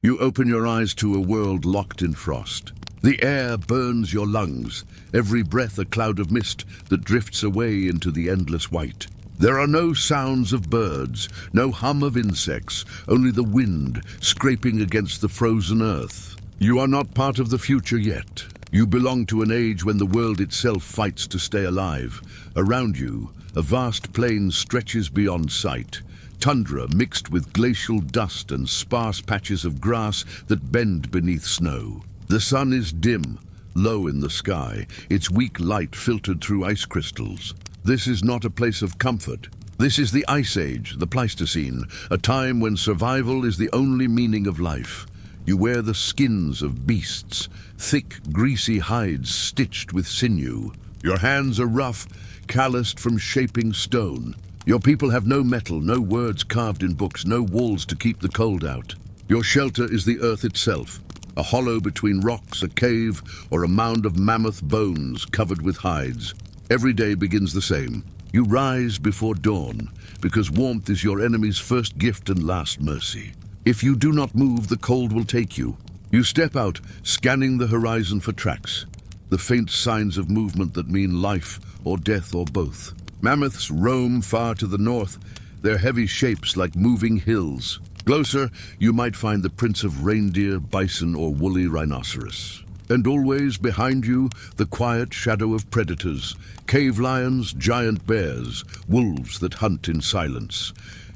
You open your eyes to a world locked in frost. The air burns your lungs, every breath a cloud of mist that drifts away into the endless white. There are no sounds of birds, no hum of insects, only the wind scraping against the frozen earth. You are not part of the future yet. You belong to an age when the world itself fights to stay alive. Around you, a vast plain stretches beyond sight. Tundra mixed with glacial dust and sparse patches of grass that bend beneath snow. The sun is dim, low in the sky, its weak light filtered through ice crystals. This is not a place of comfort. This is the Ice Age, the Pleistocene, a time when survival is the only meaning of life. You wear the skins of beasts, thick, greasy hides stitched with sinew. Your hands are rough, calloused from shaping stone. Your people have no metal, no words carved in books, no walls to keep the cold out. Your shelter is the earth itself, a hollow between rocks, a cave, or a mound of mammoth bones covered with hides. Every day begins the same. You rise before dawn, because warmth is your enemy's first gift and last mercy. If you do not move, the cold will take you. You step out, scanning the horizon for tracks, the faint signs of movement that mean life or death or both. Mammoths roam far to the north, their heavy shapes like moving hills. Closer, you might find the prints of reindeer, bison, or woolly rhinoceros. And always behind you, the quiet shadow of predators, cave lions, giant bears, wolves that hunt in silence.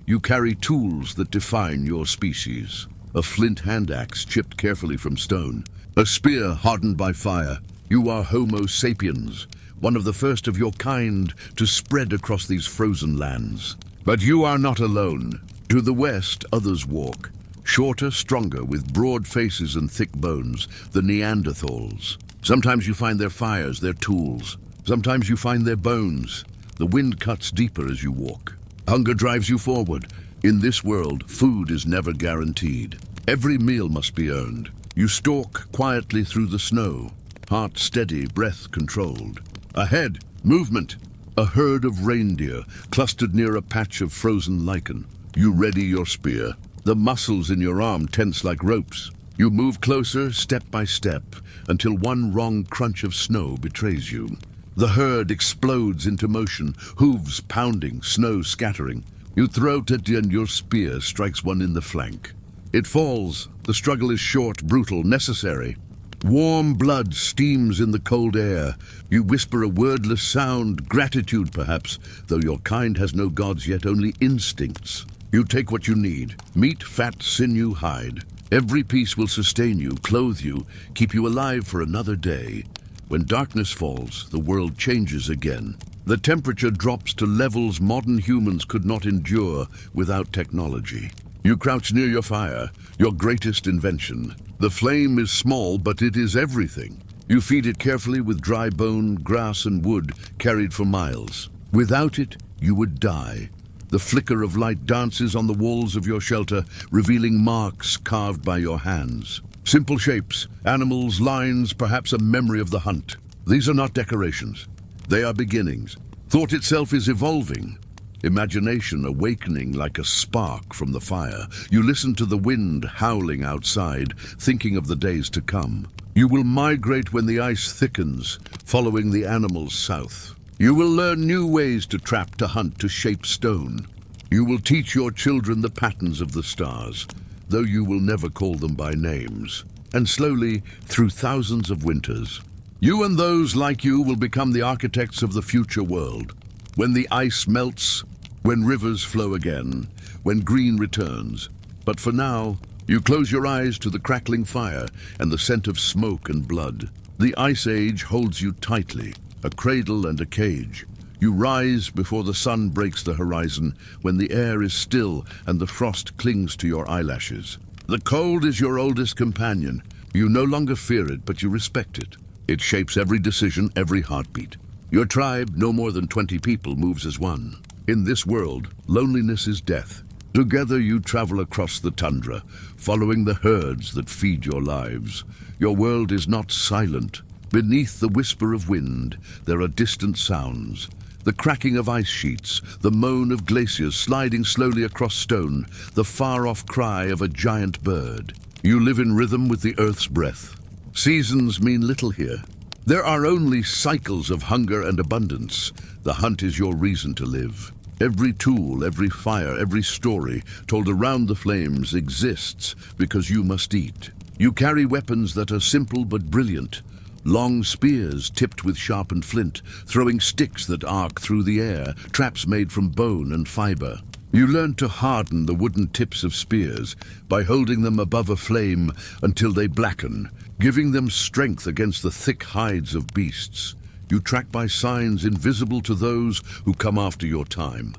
You carry tools that define your species. A flint hand axe chipped carefully from stone, a spear hardened by fire. You are Homo sapiens, one of the first of your kind to spread across these frozen lands. But you are not alone. To the west, others walk. Shorter, stronger, with broad faces and thick bones, the Neanderthals. Sometimes you find their fires, their tools. Sometimes you find their bones. The wind cuts deeper as you walk. Hunger drives you forward. In this world, food is never guaranteed. Every meal must be earned. You stalk quietly through the snow, heart steady, breath controlled. Ahead, movement. A herd of reindeer clustered near a patch of frozen lichen. You ready your spear. The muscles in your arm tense like ropes. You move closer, step by step, until one wrong crunch of snow betrays you. The herd explodes into motion, hooves pounding, snow scattering. You throw it and your spear strikes one in the flank. It falls. The struggle is short, brutal, necessary. Warm blood steams in the cold air. You whisper a wordless sound, gratitude perhaps, though your kind has no gods yet, only instincts. You take what you need, meat, fat, sinew, hide. Every piece will sustain you, clothe you, keep you alive for another day. When darkness falls, the world changes again. The temperature drops to levels modern humans could not endure without technology. You crouch near your fire, your greatest invention. The flame is small, but it is everything. You feed it carefully with dry bone, grass, and wood carried for miles. Without it, you would die. The flicker of light dances on the walls of your shelter, revealing marks carved by your hands. Simple shapes, animals, lines, perhaps a memory of the hunt. These are not decorations. They are beginnings. Thought itself is evolving. Imagination awakening like a spark from the fire. You listen to the wind howling outside, thinking of the days to come. You will migrate when the ice thickens, following the animals south. You will learn new ways to trap, to hunt, to shape stone. You will teach your children the patterns of the stars, though you will never call them by names. And slowly, through thousands of winters, you and those like you will become the architects of the future world. When the ice melts, when rivers flow again, when green returns. But for now, you close your eyes to the crackling fire and the scent of smoke and blood. The Ice Age holds you tightly, a cradle and a cage. You rise before the sun breaks the horizon, when the air is still and the frost clings to your eyelashes. The cold is your oldest companion. You no longer fear it, but you respect it. It shapes every decision, every heartbeat. Your tribe, no more than 20 people, moves as one. In this world, loneliness is death. Together you travel across the tundra, following the herds that feed your lives. Your world is not silent. Beneath the whisper of wind, there are distant sounds. The cracking of ice sheets, the moan of glaciers sliding slowly across stone, the far-off cry of a giant bird. You live in rhythm with the earth's breath. Seasons mean little here. There are only cycles of hunger and abundance. The hunt is your reason to live. Every tool, every fire, every story told around the flames exists because you must eat. You carry weapons that are simple but brilliant. Long spears tipped with sharpened flint, throwing sticks that arc through the air, traps made from bone and fiber. You learn to harden the wooden tips of spears by holding them above a flame until they blacken, giving them strength against the thick hides of beasts. You track by signs invisible to those who come after your time.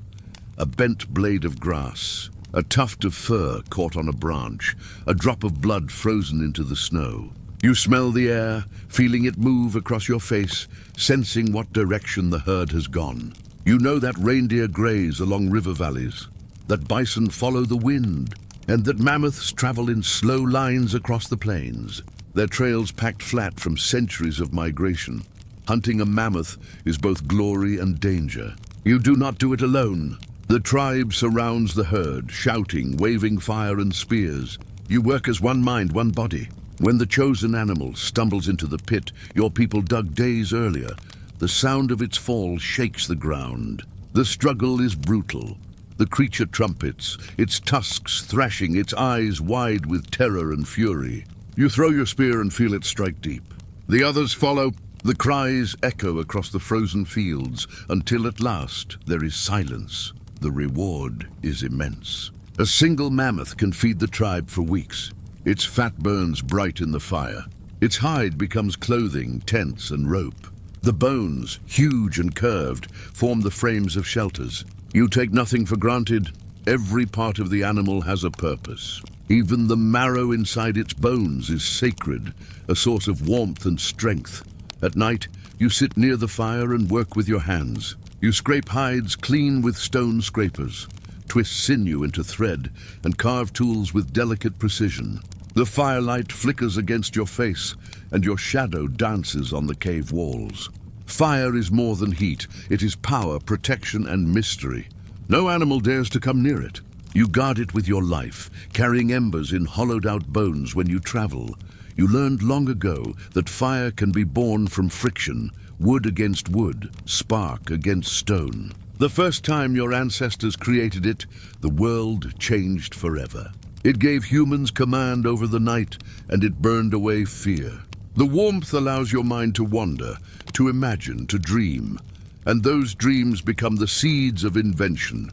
A bent blade of grass, a tuft of fur caught on a branch, a drop of blood frozen into the snow. You smell the air, feeling it move across your face, sensing what direction the herd has gone. You know that reindeer graze along river valleys, that bison follow the wind, and that mammoths travel in slow lines across the plains, their trails packed flat from centuries of migration. Hunting a mammoth is both glory and danger. You do not do it alone. The tribe surrounds the herd, shouting, waving fire and spears. You work as one mind, one body. When the chosen animal stumbles into the pit your people dug days earlier, the sound of its fall shakes the ground. The struggle is brutal. The creature trumpets, its tusks thrashing, its eyes wide with terror and fury. You throw your spear and feel it strike deep. The others follow. The cries echo across the frozen fields until at last there is silence. The reward is immense. A single mammoth can feed the tribe for weeks. Its fat burns bright in the fire. Its hide becomes clothing, tents, and rope. The bones, huge and curved, form the frames of shelters. You take nothing for granted. Every part of the animal has a purpose. Even the marrow inside its bones is sacred, a source of warmth and strength. At night, you sit near the fire and work with your hands. You scrape hides clean with stone scrapers, twist sinew into thread, and carve tools with delicate precision. The firelight flickers against your face, and your shadow dances on the cave walls. Fire is more than heat. It is power, protection, and mystery. No animal dares to come near it. You guard it with your life, carrying embers in hollowed-out bones when you travel. You learned long ago that fire can be born from friction, wood against wood, spark against stone. The first time your ancestors created it, the world changed forever. It gave humans command over the night, and it burned away fear. The warmth allows your mind to wander, to imagine, to dream, and those dreams become the seeds of invention.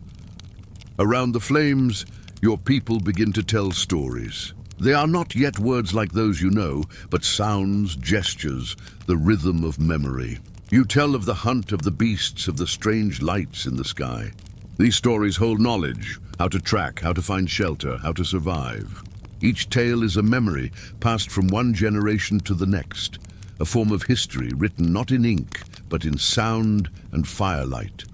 Around the flames, your people begin to tell stories. They are not yet words like those you know, but sounds, gestures, the rhythm of memory. You tell of the hunt of the beasts, of the strange lights in the sky. These stories hold knowledge, how to track, how to find shelter, how to survive. Each tale is a memory passed from one generation to the next, a form of history written not in ink, but in sound and firelight.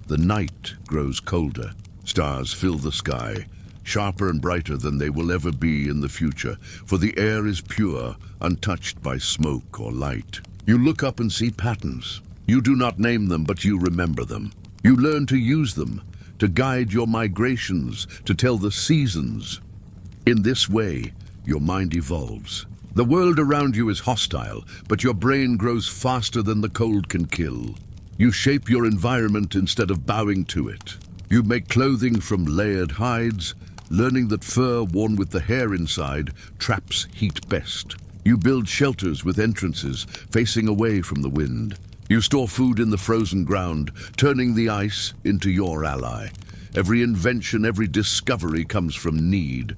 The night grows colder. Stars fill the sky, sharper and brighter than they will ever be in the future, for the air is pure, untouched by smoke or light. You look up and see patterns. You do not name them, but you remember them. You learn to use them, to guide your migrations, to tell the seasons. In this way, your mind evolves. The world around you is hostile, but your brain grows faster than the cold can kill. You shape your environment instead of bowing to it. You make clothing from layered hides, learning that fur worn with the hair inside traps heat best. You build shelters with entrances facing away from the wind. You store food in the frozen ground, turning the ice into your ally. Every invention, every discovery comes from need,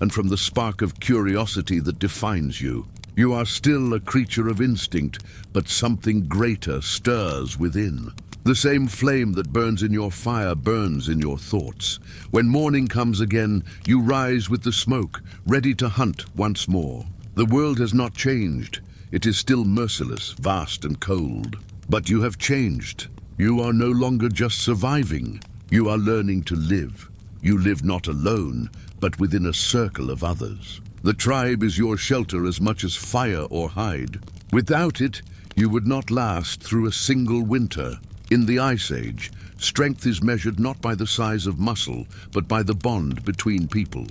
and from the spark of curiosity that defines you. You are still a creature of instinct, but something greater stirs within. The same flame that burns in your fire burns in your thoughts. When morning comes again, you rise with the smoke, ready to hunt once more. The world has not changed. It is still merciless, vast and cold. But you have changed. You are no longer just surviving. You are learning to live. You live not alone, but within a circle of others. The tribe is your shelter as much as fire or hide. Without it, you would not last through a single winter. In the Ice Age, strength is measured not by the size of muscle, but by the bond between people.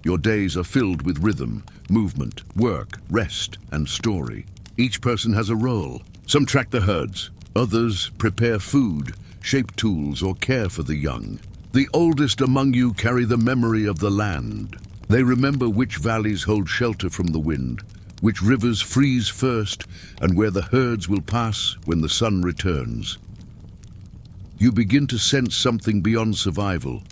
Your days are filled with rhythm, movement, work, rest, and story. Each person has a role. Some track the herds, others prepare food, shape tools, or care for the young. The oldest among you carry the memory of the land. They remember which valleys hold shelter from the wind, which rivers freeze first, and where the herds will pass when the sun returns. You begin to sense something beyond survival,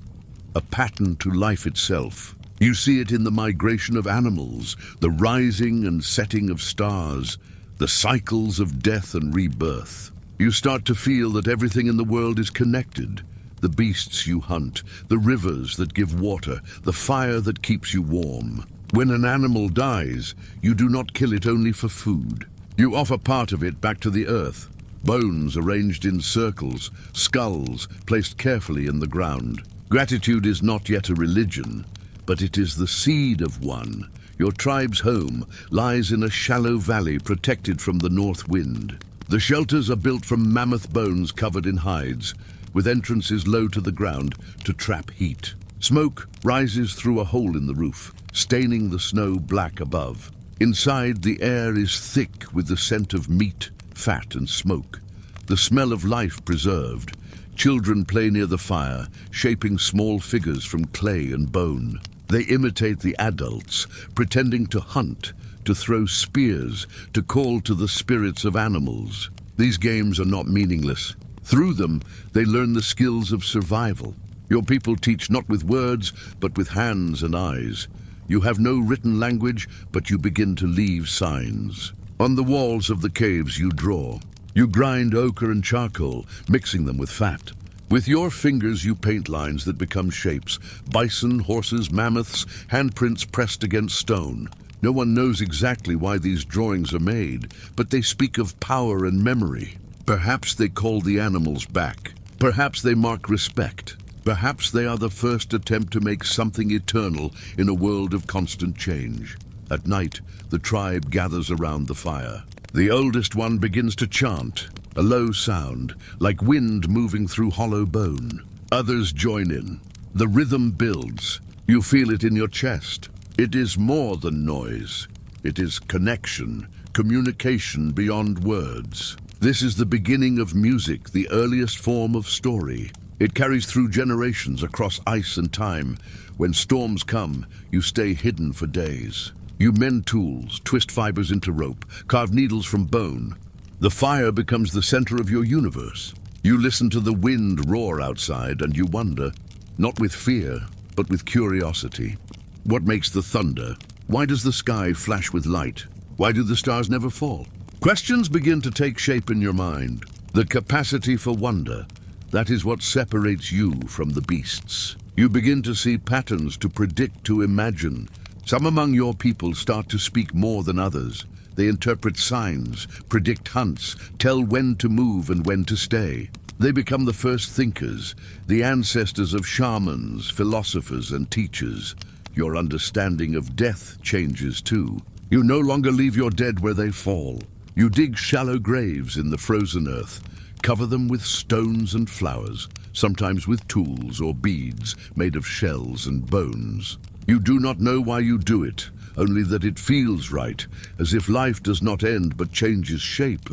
a pattern to life itself. You see it in the migration of animals, the rising and setting of stars, the cycles of death and rebirth. You start to feel that everything in the world is connected. The beasts you hunt, the rivers that give water, the fire that keeps you warm. When an animal dies, you do not kill it only for food. You offer part of it back to the earth. Bones arranged in circles, skulls placed carefully in the ground. Gratitude is not yet a religion, but it is the seed of one. Your tribe's home lies in a shallow valley protected from the north wind. The shelters are built from mammoth bones covered in hides, with entrances low to the ground to trap heat. Smoke rises through a hole in the roof, staining the snow black above. Inside, the air is thick with the scent of meat, fat, and smoke, the smell of life preserved. Children play near the fire, shaping small figures from clay and bone. They imitate the adults, pretending to hunt, to throw spears, to call to the spirits of animals. These games are not meaningless. Through them, they learn the skills of survival. Your people teach not with words, but with hands and eyes. You have no written language, but you begin to leave signs. On the walls of the caves you draw. You grind ochre and charcoal, mixing them with fat. With your fingers you paint lines that become shapes. Bison, horses, mammoths, handprints pressed against stone. No one knows exactly why these drawings are made, but they speak of power and memory. Perhaps they call the animals back. Perhaps they mark respect. Perhaps they are the first attempt to make something eternal in a world of constant change. At night, the tribe gathers around the fire. The oldest one begins to chant, a low sound, like wind moving through hollow bone. Others join in. The rhythm builds. You feel it in your chest. It is more than noise. It is connection, communication beyond words. This is the beginning of music, the earliest form of story. It carries through generations across ice and time. When storms come, you stay hidden for days. You mend tools, twist fibers into rope, carve needles from bone. The fire becomes the center of your universe. You listen to the wind roar outside and you wonder, not with fear, but with curiosity. What makes the thunder? Why does the sky flash with light? Why do the stars never fall? Questions begin to take shape in your mind. The capacity for wonder, that is what separates you from the beasts. You begin to see patterns, to predict, to imagine. Some among your people start to speak more than others. They interpret signs, predict hunts, tell when to move and when to stay. They become the first thinkers, the ancestors of shamans, philosophers, and teachers. Your understanding of death changes too. You no longer leave your dead where they fall. You dig shallow graves in the frozen earth, cover them with stones and flowers, sometimes with tools or beads made of shells and bones. You do not know why you do it, only that it feels right, as if life does not end but changes shape.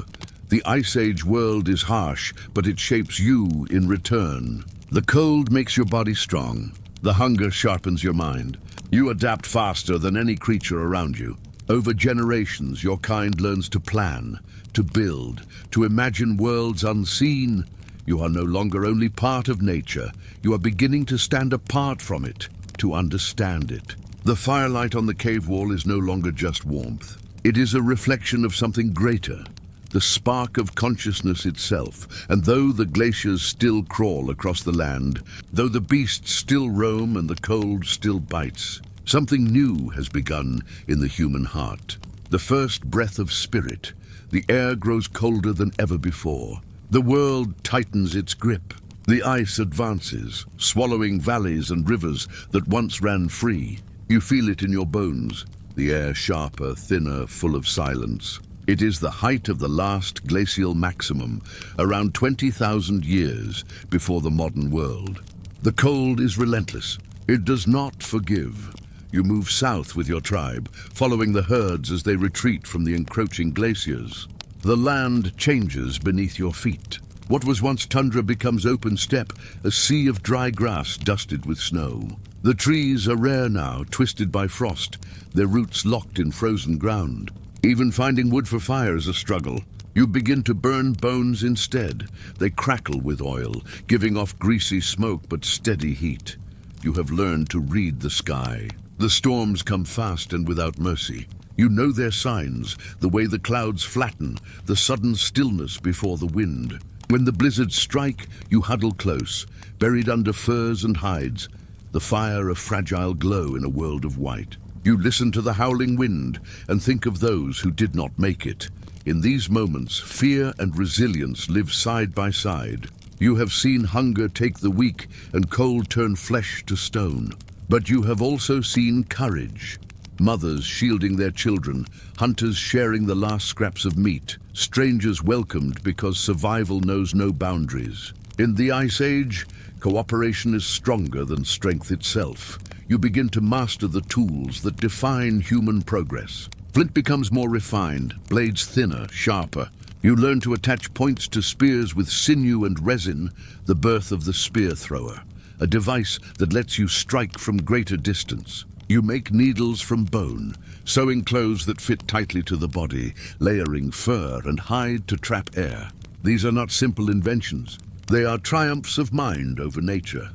The Ice Age world is harsh, but it shapes you in return. The cold makes your body strong. The hunger sharpens your mind. You adapt faster than any creature around you. Over generations, your kind learns to plan, to build, to imagine worlds unseen. You are no longer only part of nature. You are beginning to stand apart from it, to understand it. The firelight on the cave wall is no longer just warmth. It is a reflection of something greater, the spark of consciousness itself. And though the glaciers still crawl across the land, though the beasts still roam and the cold still bites, something new has begun in the human heart. The first breath of spirit. The air grows colder than ever before. The world tightens its grip. The ice advances, swallowing valleys and rivers that once ran free. You feel it in your bones, the air sharper, thinner, full of silence. It is the height of the last glacial maximum, around 20,000 years before the modern world. The cold is relentless. It does not forgive. You move south with your tribe, following the herds as they retreat from the encroaching glaciers. The land changes beneath your feet. What was once tundra becomes open steppe, a sea of dry grass dusted with snow. The trees are rare now, twisted by frost, their roots locked in frozen ground. Even finding wood for fire is a struggle. You begin to burn bones instead. They crackle with oil, giving off greasy smoke but steady heat. You have learned to read the sky. The storms come fast and without mercy. You know their signs, the way the clouds flatten, the sudden stillness before the wind. When the blizzards strike, you huddle close, buried under furs and hides, the fire a fragile glow in a world of white. You listen to the howling wind and think of those who did not make it. In these moments, fear and resilience live side by side. You have seen hunger take the weak and cold turn flesh to stone. But you have also seen courage. Mothers shielding their children, hunters sharing the last scraps of meat, strangers welcomed because survival knows no boundaries. In the Ice Age, cooperation is stronger than strength itself. You begin to master the tools that define human progress. Flint becomes more refined, blades thinner, sharper. You learn to attach points to spears with sinew and resin, the birth of the spear thrower, a device that lets you strike from greater distance. You make needles from bone, sewing clothes that fit tightly to the body, layering fur and hide to trap air. These are not simple inventions. They are triumphs of mind over nature.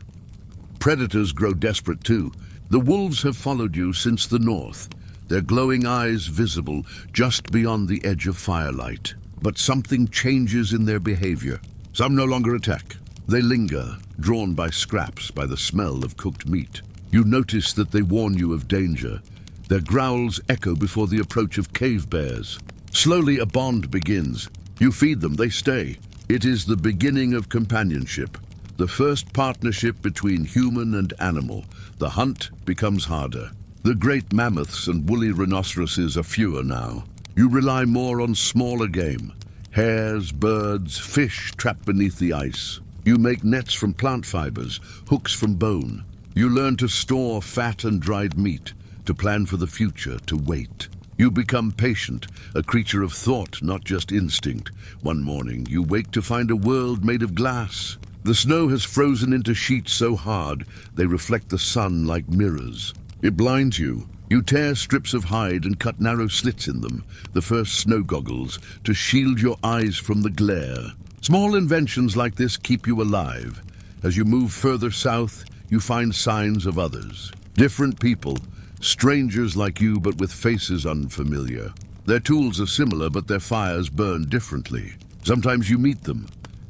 Predators grow desperate too. The wolves have followed you since the north, their glowing eyes visible just beyond the edge of firelight. But something changes in their behavior. Some no longer attack. They linger, drawn by scraps, by the smell of cooked meat. You notice that they warn you of danger. Their growls echo before the approach of cave bears. Slowly a bond begins. You feed them, they stay. It is the beginning of companionship, the first partnership between human and animal. The hunt becomes harder. The great mammoths and woolly rhinoceroses are fewer now. You rely more on smaller game, hares, birds, fish trapped beneath the ice. You make nets from plant fibers, hooks from bone. You learn to store fat and dried meat, to plan for the future, to wait. You become patient, a creature of thought, not just instinct. One morning, you wake to find a world made of glass. The snow has frozen into sheets so hard, they reflect the sun like mirrors. It blinds you. You tear strips of hide and cut narrow slits in them, the first snow goggles, to shield your eyes from the glare. Small inventions like this keep you alive. As you move further south, you find signs of others. Different people, strangers like you but with faces unfamiliar. Their tools are similar but their fires burn differently. Sometimes you meet them.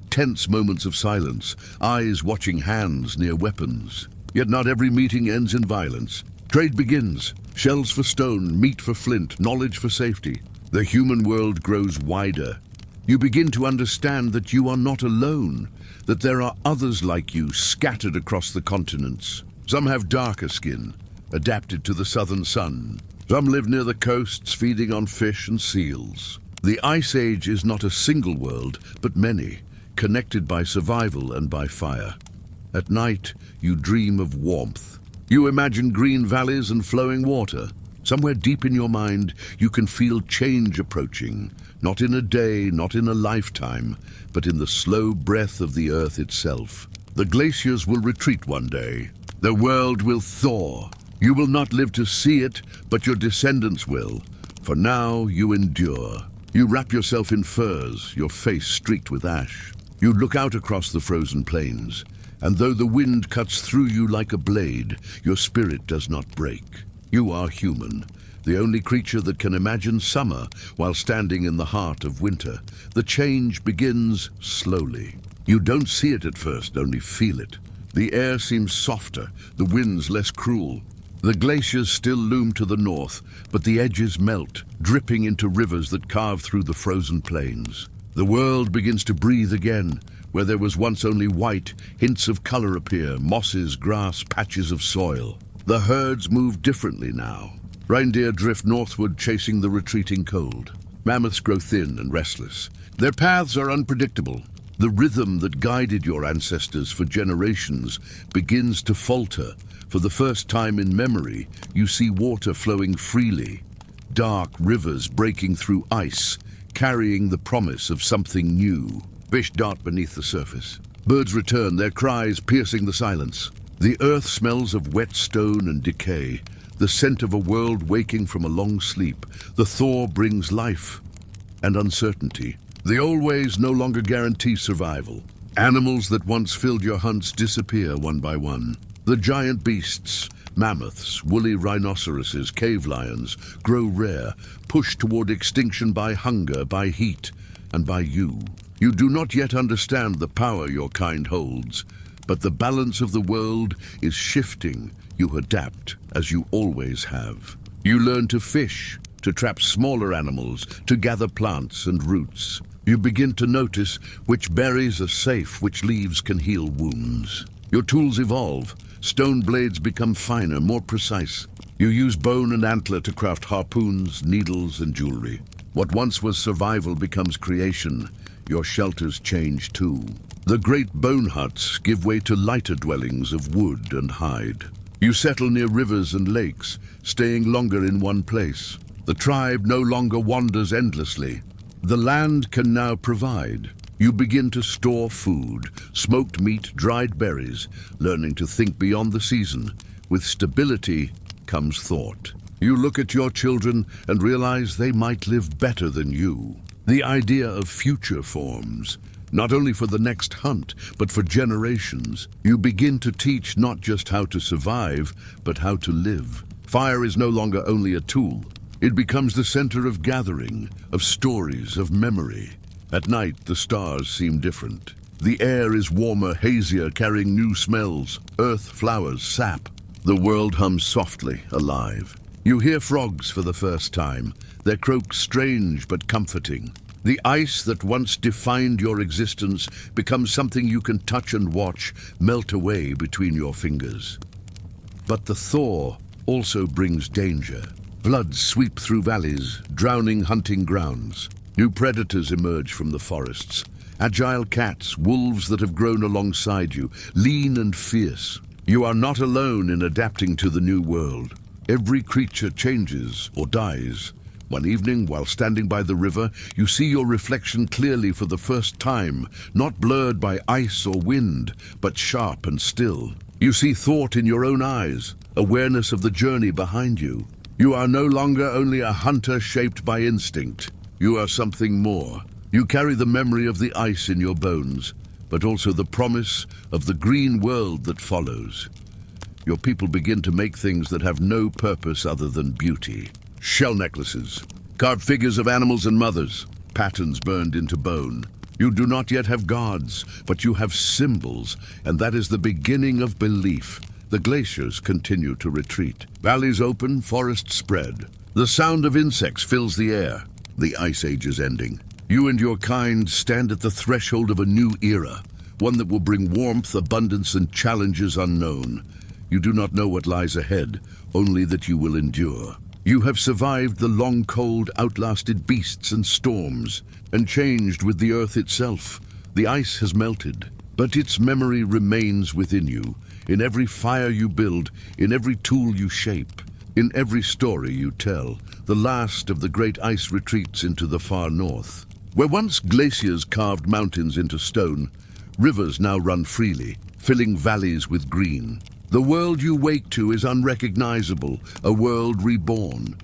Tense moments of silence, eyes watching hands near weapons. Yet not every meeting ends in violence. Trade begins. Shells for stone, meat for flint, knowledge for safety. The human world grows wider. You begin to understand that you are not alone, that there are others like you scattered across the continents. Some have darker skin, adapted to the southern sun. Some live near the coasts, feeding on fish and seals. The Ice Age is not a single world, but many, connected by survival and by fire. At night, you dream of warmth. You imagine green valleys and flowing water. Somewhere deep in your mind, you can feel change approaching, not in a day, not in a lifetime, but in the slow breath of the earth itself. The glaciers will retreat one day. The world will thaw. You will not live to see it, but your descendants will. For now, you endure. You wrap yourself in furs, your face streaked with ash. You look out across the frozen plains, and though the wind cuts through you like a blade, your spirit does not break. You are human, the only creature that can imagine summer while standing in the heart of winter. The change begins slowly. You don't see it at first, only feel it. The air seems softer, the winds less cruel. The glaciers still loom to the north, but the edges melt, dripping into rivers that carve through the frozen plains. The world begins to breathe again. Where there was once only white, hints of color appear, mosses, grass, patches of soil. The herds move differently now. Reindeer drift northward, chasing the retreating cold. Mammoths grow thin and restless. Their paths are unpredictable. The rhythm that guided your ancestors for generations begins to falter. For the first time in memory, you see water flowing freely, dark rivers breaking through ice, carrying the promise of something new. Fish dart beneath the surface. Birds return, their cries piercing the silence. The earth smells of wet stone and decay, the scent of a world waking from a long sleep. The thaw brings life and uncertainty. The old ways no longer guarantee survival. Animals that once filled your hunts disappear one by one. The giant beasts, mammoths, woolly rhinoceroses, cave lions, grow rare, pushed toward extinction by hunger, by heat, and by you. You do not yet understand the power your kind holds, but the balance of the world is shifting. You adapt, as you always have. You learn to fish, to trap smaller animals, to gather plants and roots. You begin to notice which berries are safe, which leaves can heal wounds. Your tools evolve. Stone blades become finer, more precise. You use bone and antler to craft harpoons, needles, and jewelry. What once was survival becomes creation. Your shelters change too. The great bone huts give way to lighter dwellings of wood and hide. You settle near rivers and lakes, staying longer in one place. The tribe no longer wanders endlessly. The land can now provide. You begin to store food, smoked meat, dried berries, learning to think beyond the season. With stability comes thought. You look at your children and realize they might live better than you. The idea of future forms, not only for the next hunt, but for generations. You begin to teach not just how to survive, but how to live. Fire is no longer only a tool. It becomes the center of gathering, of stories, of memory. At night, the stars seem different. The air is warmer, hazier, carrying new smells, earth, flowers, sap. The world hums softly, alive. You hear frogs for the first time, their croaks strange but comforting. The ice that once defined your existence becomes something you can touch and watch melt away between your fingers. But the thaw also brings danger. Floods sweep through valleys, drowning hunting grounds. New predators emerge from the forests. Agile cats, wolves that have grown alongside you, lean and fierce. You are not alone in adapting to the new world. Every creature changes or dies. One evening, while standing by the river, you see your reflection clearly for the first time, not blurred by ice or wind, but sharp and still. You see thought in your own eyes, awareness of the journey behind you. You are no longer only a hunter shaped by instinct. You are something more. You carry the memory of the ice in your bones, but also the promise of the green world that follows. Your people begin to make things that have no purpose other than beauty. Shell necklaces, carved figures of animals and mothers, patterns burned into bone. You do not yet have gods, but you have symbols, and that is the beginning of belief. The glaciers continue to retreat. Valleys open, forests spread. The sound of insects fills the air. The ice age is ending. You and your kind stand at the threshold of a new era, one that will bring warmth, abundance, and challenges unknown. You do not know what lies ahead, only that you will endure. You have survived the long cold, outlasted beasts and storms, and changed with the earth itself. The ice has melted, but its memory remains within you, in every fire you build, in every tool you shape, in every story you tell. The last of the great ice retreats into the far north. Where once glaciers carved mountains into stone, rivers now run freely, filling valleys with green. The world you wake to is unrecognizable, a world reborn.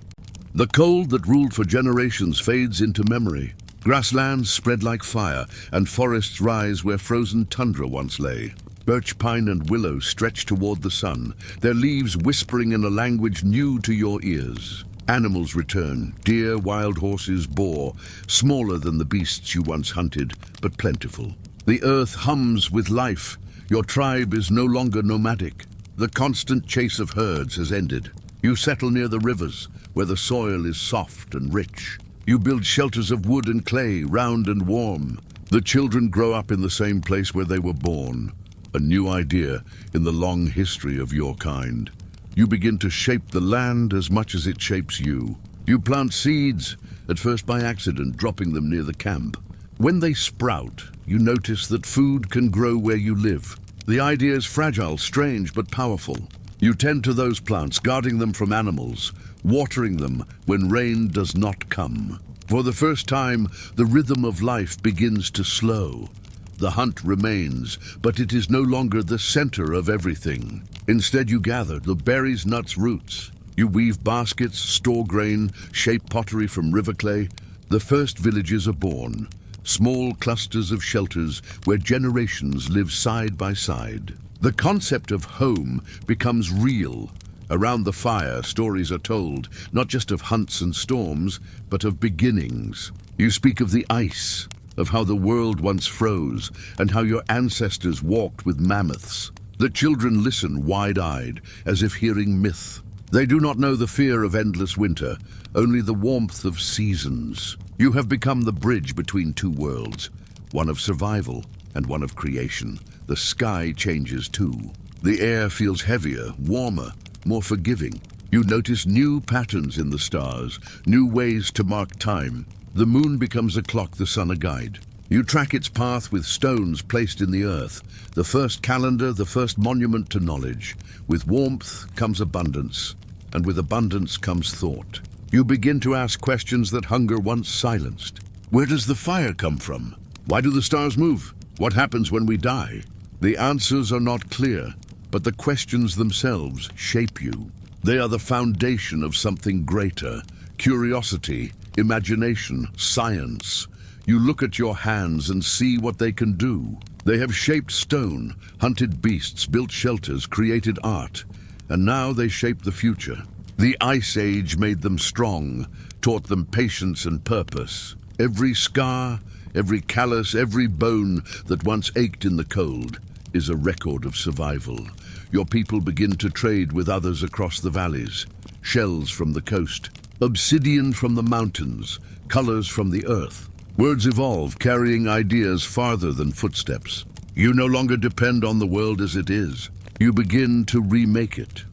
The cold that ruled for generations fades into memory. Grasslands spread like fire, and forests rise where frozen tundra once lay. Birch, pine, and willow stretch toward the sun, their leaves whispering in a language new to your ears. Animals return, deer, wild horses, boar, smaller than the beasts you once hunted, but plentiful. The earth hums with life. Your tribe is no longer nomadic. The constant chase of herds has ended. You settle near the rivers, where the soil is soft and rich. You build shelters of wood and clay, round and warm. The children grow up in the same place where they were born. A new idea in the long history of your kind. You begin to shape the land as much as it shapes you. You plant seeds, at first by accident, dropping them near the camp. When they sprout, you notice that food can grow where you live. The idea is fragile, strange, but powerful. You tend to those plants, guarding them from animals, watering them when rain does not come. For the first time, the rhythm of life begins to slow. The hunt remains, but it is no longer the center of everything. Instead, you gather the berries, nuts, roots. You weave baskets, store grain, shape pottery from river clay. The first villages are born, small clusters of shelters where generations live side by side. The concept of home becomes real. Around the fire, stories are told, not just of hunts and storms, but of beginnings. You speak of the ice, of how the world once froze, and how your ancestors walked with mammoths. The children listen wide-eyed, as if hearing myth. They do not know the fear of endless winter, only the warmth of seasons. You have become the bridge between two worlds, one of survival and one of creation. The sky changes too. The air feels heavier, warmer, more forgiving. You notice new patterns in the stars, new ways to mark time. The moon becomes a clock, the sun a guide. You track its path with stones placed in the earth, the first calendar, the first monument to knowledge. With warmth comes abundance, and with abundance comes thought. You begin to ask questions that hunger once silenced. Where does the fire come from? Why do the stars move? What happens when we die? The answers are not clear, but the questions themselves shape you. They are the foundation of something greater: curiosity, imagination, science. You look at your hands and see what they can do. They have shaped stone, hunted beasts, built shelters, created art, and now they shape the future. The Ice Age made them strong, taught them patience and purpose. Every scar, every callus, every bone that once ached in the cold is a record of survival. Your people begin to trade with others across the valleys. Shells from the coast, obsidian from the mountains, colors from the earth. Words evolve, carrying ideas farther than footsteps. You no longer depend on the world as it is. You begin to remake it.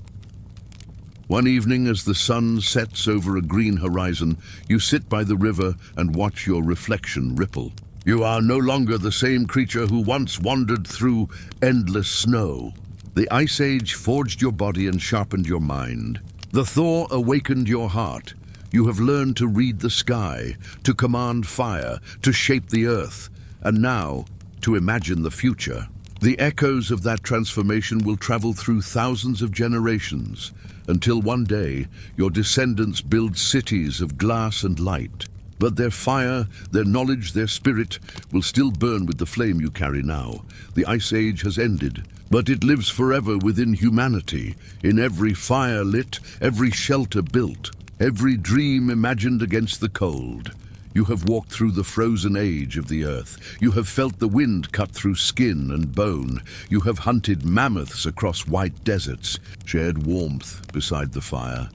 One evening, as the sun sets over a green horizon, you sit by the river and watch your reflection ripple. You are no longer the same creature who once wandered through endless snow. The Ice Age forged your body and sharpened your mind. The thaw awakened your heart. You have learned to read the sky, to command fire, to shape the earth, and now to imagine the future. The echoes of that transformation will travel through thousands of generations, until one day your descendants build cities of glass and light. But their fire, their knowledge, their spirit will still burn with the flame you carry now. The Ice Age has ended, but it lives forever within humanity, in every fire lit, every shelter built, every dream imagined against the cold. You have walked through the frozen age of the earth. You have felt the wind cut through skin and bone. You have hunted mammoths across white deserts, shared warmth beside the fire,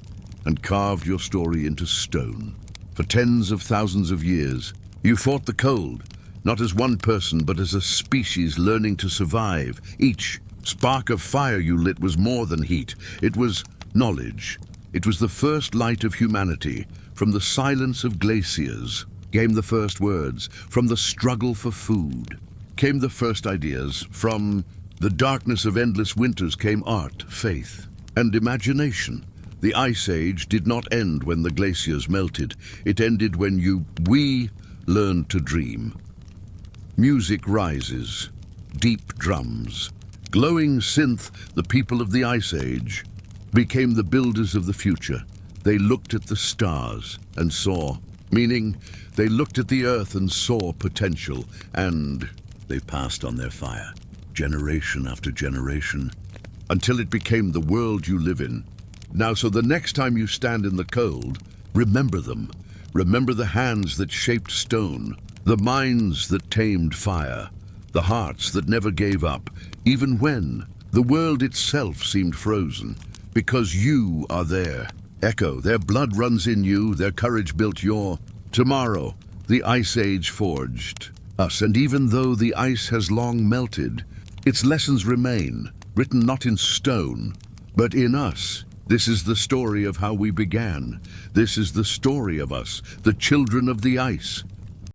and carved your story into stone. For tens of thousands of years, you fought the cold, not as one person, but as a species learning to survive. Each spark of fire you lit was more than heat. It was knowledge. It was the first light of humanity. From the silence of glaciers came the first words. From the struggle for food came the first ideas. From the darkness of endless winters came art, faith, and imagination. The Ice Age did not end when the glaciers melted. It ended when we learned to dream. Music rises, deep drums. Glowing synth, the people of the Ice Age became the builders of the future. They looked at the stars and saw, meaning they looked at the earth and saw potential, and they passed on their fire, generation after generation, until it became the world you live in. Now, so the next time you stand in the cold, remember them. Remember the hands that shaped stone, the minds that tamed fire, the hearts that never gave up, even when the world itself seemed frozen, because you are there. Echo, their blood runs in you, their courage built your tomorrow. The Ice Age forged us, and even though the ice has long melted, its lessons remain, written not in stone, but in us. This is the story of how we began. This is the story of us, the children of the ice.